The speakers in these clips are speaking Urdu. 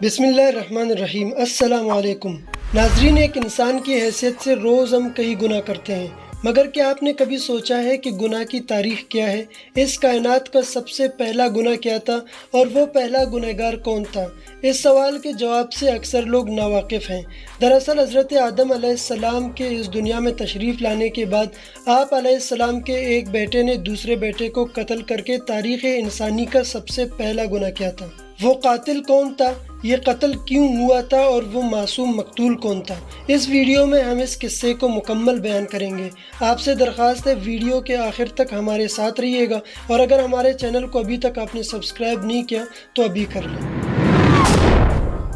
بسم اللہ الرحمن الرحیم۔ السلام علیکم ناظرین، ایک انسان کی حیثیت سے روز ہم کئی گناہ کرتے ہیں، مگر کیا آپ نے کبھی سوچا ہے کہ گناہ کی تاریخ کیا ہے؟ اس کائنات کا سب سے پہلا گناہ کیا تھا اور وہ پہلا گنہگار کون تھا؟ اس سوال کے جواب سے اکثر لوگ ناواقف ہیں۔ دراصل حضرت آدم علیہ السلام کے اس دنیا میں تشریف لانے کے بعد آپ علیہ السلام کے ایک بیٹے نے دوسرے بیٹے کو قتل کر کے تاریخ انسانی کا سب سے پہلا گناہ کیا تھا؟ وہ قاتل کون تھا؟ یہ قتل کیوں ہوا تھا اور وہ معصوم مقتول کون تھا؟ اس ویڈیو میں ہم اس قصے کو مکمل بیان کریں گے۔ آپ سے درخواست ہے ویڈیو کے آخر تک ہمارے ساتھ رہیے گا، اور اگر ہمارے چینل کو ابھی تک آپ نے سبسکرائب نہیں کیا تو ابھی کر لیں۔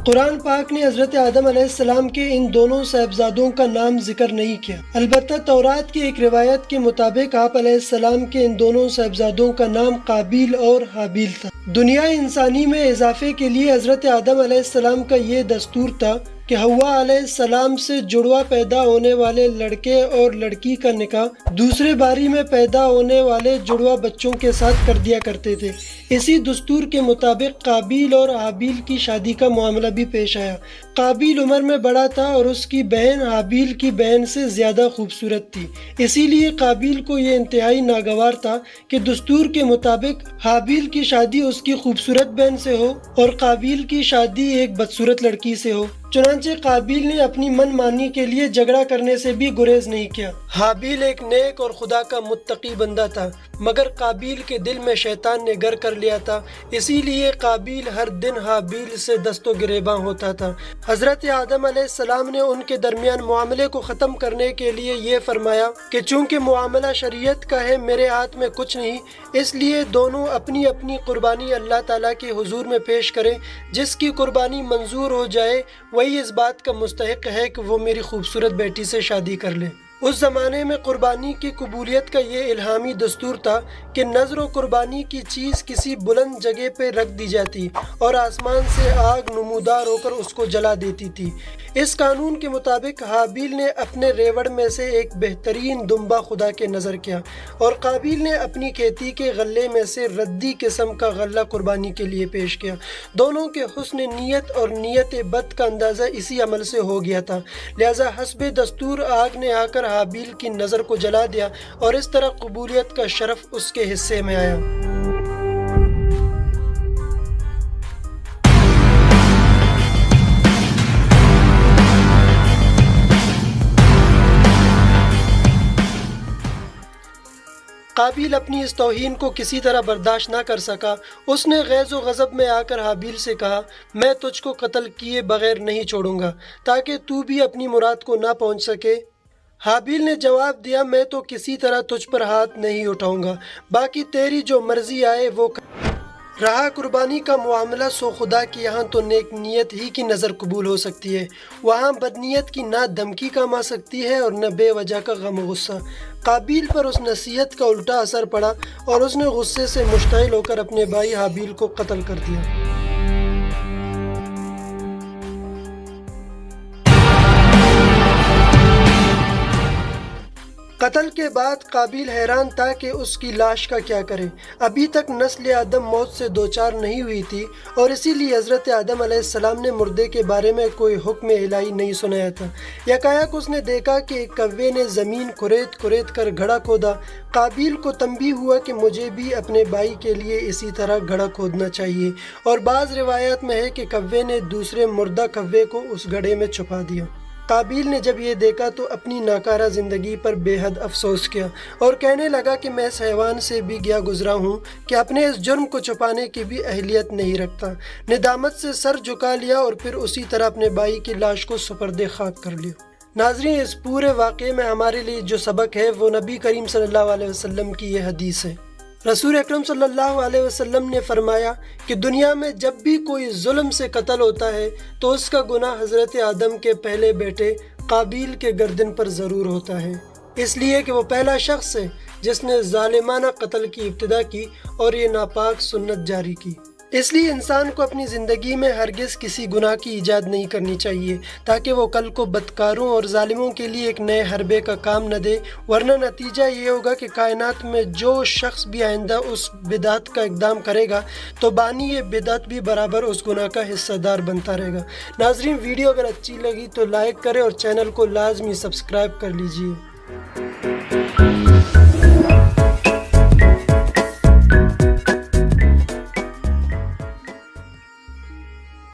قرآن پاک نے حضرت آدم علیہ السلام کے ان دونوں صاحبزادوں کا نام ذکر نہیں کیا، البتہ تورات کی ایک روایت کے مطابق آپ علیہ السلام کے ان دونوں صاحبزادوں کا نام قابیل اور حابیل تھا۔ دنیا انسانی میں اضافے کے لیے حضرت آدم علیہ السلام کا یہ دستور تھا کہ حوا علیہ السلام سے جڑواں پیدا ہونے والے لڑکے اور لڑکی کا نکاح دوسرے باری میں پیدا ہونے والے جڑواں بچوں کے ساتھ کر دیا کرتے تھے۔ اسی دستور کے مطابق قابیل اور حابیل کی شادی کا معاملہ بھی پیش آیا۔ قابیل عمر میں بڑا تھا اور اس کی بہن حابیل کی بہن سے زیادہ خوبصورت تھی، اسی لیے قابیل کو یہ انتہائی ناگوار تھا کہ دستور کے مطابق حابیل کی شادی اس کی خوبصورت بہن سے ہو اور قابیل کی شادی ایک بدصورت لڑکی سے ہو۔ چنانچہ قابیل نے اپنی من مانی کے لیے جھگڑا کرنے سے بھی گریز نہیں کیا۔ حابیل ایک نیک اور خدا کا متقی بندہ تھا، مگر قابیل کے دل میں شیطان نے گھر کر لیا تھا، اسی لیے قابیل ہر دن حابیل سے دست و گریباں ہوتا تھا۔ حضرت آدم علیہ السلام نے ان کے درمیان معاملے کو ختم کرنے کے لیے یہ فرمایا کہ چونکہ معاملہ شریعت کا ہے، میرے ہاتھ میں کچھ نہیں، اس لیے دونوں اپنی اپنی قربانی اللہ تعالیٰ کے حضور میں پیش کریں۔ جس کی قربانی منظور ہو جائے وہی اس بات کا مستحق ہے کہ وہ میری خوبصورت بیٹی سے شادی کر لے۔ اس زمانے میں قربانی کی قبولیت کا یہ الہامی دستور تھا کہ نذر و قربانی کی چیز کسی بلند جگہ پہ رکھ دی جاتی اور آسمان سے آگ نمودار ہو کر اس کو جلا دیتی تھی۔ اس قانون کے مطابق حابیل نے اپنے ریوڑ میں سے ایک بہترین دمبا خدا کے نظر کیا اور قابیل نے اپنی کھیتی کے غلے میں سے ردی قسم کا غلہ قربانی کے لیے پیش کیا۔ دونوں کے حسن نیت اور نیت بد کا اندازہ اسی عمل سے ہو گیا تھا، لہذا حسب دستور آگ نے آ کر حابیل کی نظر کو جلا دیا اور اس طرح قبولیت کا شرف اس کے حصے میں آیا۔ قابیل اپنی اس توہین کو کسی طرح برداشت نہ کر سکا۔ اس نے غیظ و غضب میں آ کر حابیل سے کہا، میں تجھ کو قتل کیے بغیر نہیں چھوڑوں گا تاکہ تو بھی اپنی مراد کو نہ پہنچ سکے۔ حابیل نے جواب دیا، میں تو کسی طرح تجھ پر ہاتھ نہیں اٹھاؤں گا، باقی تیری جو مرضی آئے وہ رہا قربانی کا معاملہ، سو خدا کے یہاں تو نیک نیت ہی کی نظر قبول ہو سکتی ہے، وہاں بدنیت کی نہ دھمکی کام آ سکتی ہے اور نہ بے وجہ کا غم و غصہ۔ قابیل پر اس نصیحت کا الٹا اثر پڑا اور اس نے غصے سے مشتعل ہو کر اپنے بھائی حابیل کو قتل کر دیا۔ قتل کے بعد قابیل حیران تھا کہ اس کی لاش کا کیا کرے۔ ابھی تک نسل آدم موت سے دوچار نہیں ہوئی تھی اور اسی لیے حضرت آدم علیہ السلام نے مردے کے بارے میں کوئی حکم الہی نہیں سنایا تھا۔ یکایک اس نے دیکھا کہ ایک کوے نے زمین کھرید کر گڑھا کھودا۔ قابیل کو تنبیہ ہوا کہ مجھے بھی اپنے بھائی کے لیے اسی طرح گڑھا کھودنا چاہیے، اور بعض روایات میں ہے کہ کوے نے دوسرے مردہ کوے کو اس گڑھے میں چھپا دیا۔ قابیل نے جب یہ دیکھا تو اپنی ناکارہ زندگی پر بے حد افسوس کیا اور کہنے لگا کہ میں اس حیوان سے بھی گیا گزرا ہوں کہ اپنے اس جرم کو چھپانے کی بھی اہلیت نہیں رکھتا۔ ندامت سے سر جھکا لیا اور پھر اسی طرح اپنے بھائی کی لاش کو سپرد خاک کر لیا۔ ناظرین، اس پورے واقعے میں ہمارے لیے جو سبق ہے وہ نبی کریم صلی اللہ علیہ وسلم کی یہ حدیث ہے۔ رسول اکرم صلی اللہ علیہ وسلم نے فرمایا کہ دنیا میں جب بھی کوئی ظلم سے قتل ہوتا ہے تو اس کا گناہ حضرت آدم کے پہلے بیٹے قابیل کے گردن پر ضرور ہوتا ہے، اس لیے کہ وہ پہلا شخص ہے جس نے ظالمانہ قتل کی ابتدا کی اور یہ ناپاک سنت جاری کی۔ اس لیے انسان کو اپنی زندگی میں ہرگز کسی گناہ کی ایجاد نہیں کرنی چاہیے تاکہ وہ کل کو بدکاروں اور ظالموں کے لیے ایک نئے حربے کا کام نہ دے، ورنہ نتیجہ یہ ہوگا کہ کائنات میں جو شخص بھی آئندہ اس بدعت کا اقدام کرے گا تو بانی یہ بدعت بھی برابر اس گناہ کا حصہ دار بنتا رہے گا۔ ناظرین، ویڈیو اگر اچھی لگی تو لائک کریں اور چینل کو لازمی سبسکرائب کر لیجئے۔